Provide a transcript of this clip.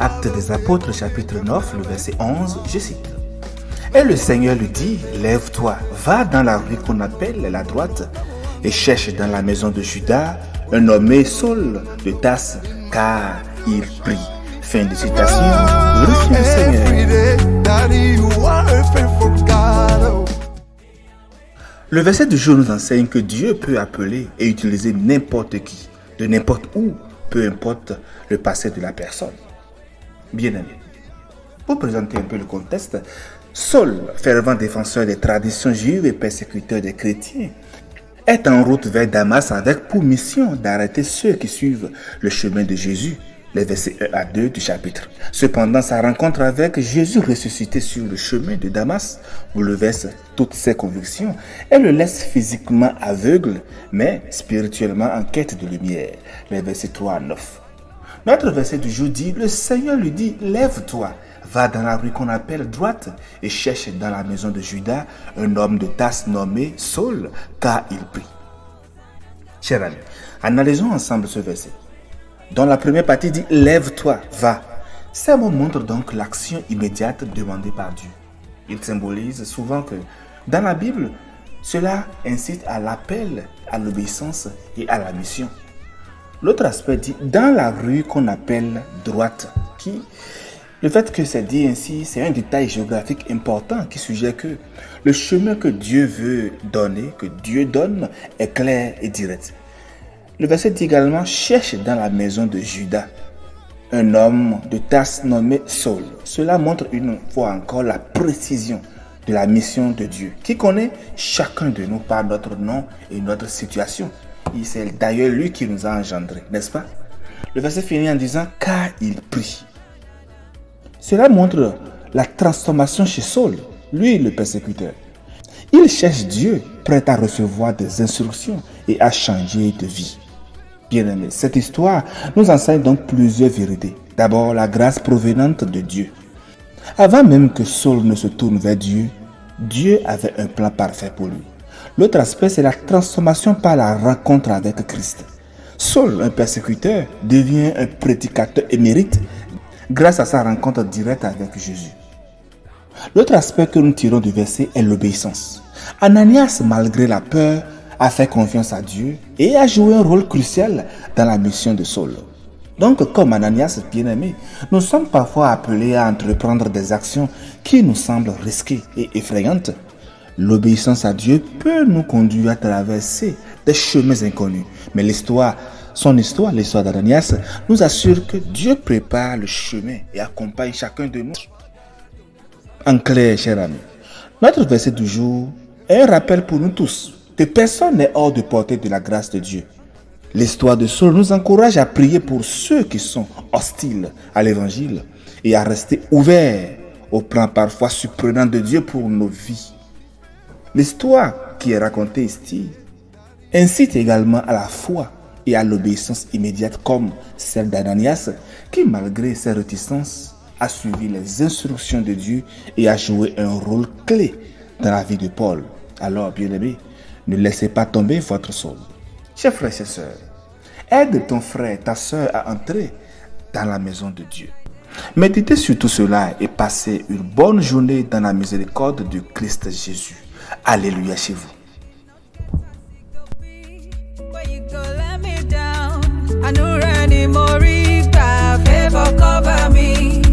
Actes des Apôtres, chapitre 9, le verset 11, je cite. Et le Seigneur lui dit, lève-toi, va dans la rue qu'on appelle la droite, et cherche dans la maison de Judas un nommé Saul de Tarse, car il prie. Fin de citation. Glorifie le Seigneur. Le verset du jour nous enseigne que Dieu peut appeler et utiliser n'importe qui, de n'importe où, peu importe le passé de la personne. Bien-aimé, pour présenter un peu le contexte, Saul, fervent défenseur des traditions juives et persécuteur des chrétiens, est en route vers Damas avec pour mission d'arrêter ceux qui suivent le chemin de Jésus, les versets 1 à 2 du chapitre. Cependant, sa rencontre avec Jésus ressuscité sur le chemin de Damas bouleverse toutes ses convictions et le laisse physiquement aveugle, mais spirituellement en quête de lumière, les versets 3 à 9. Notre verset du jour dit, le Seigneur lui dit, lève-toi, va dans la rue qu'on appelle droite et cherche dans la maison de Judas un homme de Tarse nommé Saul, car il prie. Chers amis, analysons ensemble ce verset. Dans la première partie dit, lève-toi, va. Ces mots montrent donc l'action immédiate demandée par Dieu. Il symbolise souvent que dans la Bible, cela incite à l'appel, à l'obéissance et à la mission. L'autre aspect dit dans la rue qu'on appelle droite, le fait que c'est dit ainsi, c'est un détail géographique important qui suggère que le chemin que Dieu veut donner, que Dieu donne, est clair et direct. Le verset dit également, cherche dans la maison de Judas un homme de Tarse nommé Saul. Cela montre une fois encore la précision de la mission de Dieu, qui connaît chacun de nous par notre nom et notre situation. Et c'est d'ailleurs lui qui nous a engendrés, n'est-ce pas? Le verset finit en disant, car il prie. Cela montre la transformation chez Saul, lui le persécuteur. Il cherche Dieu, prêt à recevoir des instructions et à changer de vie. Bien-aimés, cette histoire nous enseigne donc plusieurs vérités. D'abord, la grâce provenante de Dieu. Avant même que Saul ne se tourne vers Dieu, Dieu avait un plan parfait pour lui. L'autre aspect, c'est la transformation par la rencontre avec Christ. Saul, un persécuteur, devient un prédicateur émérite grâce à sa rencontre directe avec Jésus. L'autre aspect que nous tirons du verset est l'obéissance. Ananias, malgré la peur, a fait confiance à Dieu et a joué un rôle crucial dans la mission de Saul. Donc, comme Ananias, bien-aimé, nous sommes parfois appelés à entreprendre des actions qui nous semblent risquées et effrayantes. L'obéissance à Dieu peut nous conduire à traverser des chemins inconnus. Mais l'histoire d'Ananias, nous assure que Dieu prépare le chemin et accompagne chacun de nous. En clair, chers amis, notre verset du jour est un rappel pour nous tous que personne n'est hors de portée de la grâce de Dieu. L'histoire de Saul nous encourage à prier pour ceux qui sont hostiles à l'évangile et à rester ouverts au plan parfois surprenant de Dieu pour nos vies. L'histoire qui est racontée ici incite également à la foi et à l'obéissance immédiate comme celle d'Ananias qui, malgré ses réticences, a suivi les instructions de Dieu et a joué un rôle clé dans la vie de Paul. Alors, bien-aimés, ne laissez pas tomber votre Saul. Chers frères et sœurs, aide ton frère, ta sœur à entrer dans la maison de Dieu. Méditez sur tout cela et passez une bonne journée dans la miséricorde de Christ Jésus. Alléluia chez vous. I know any more, favor cover me.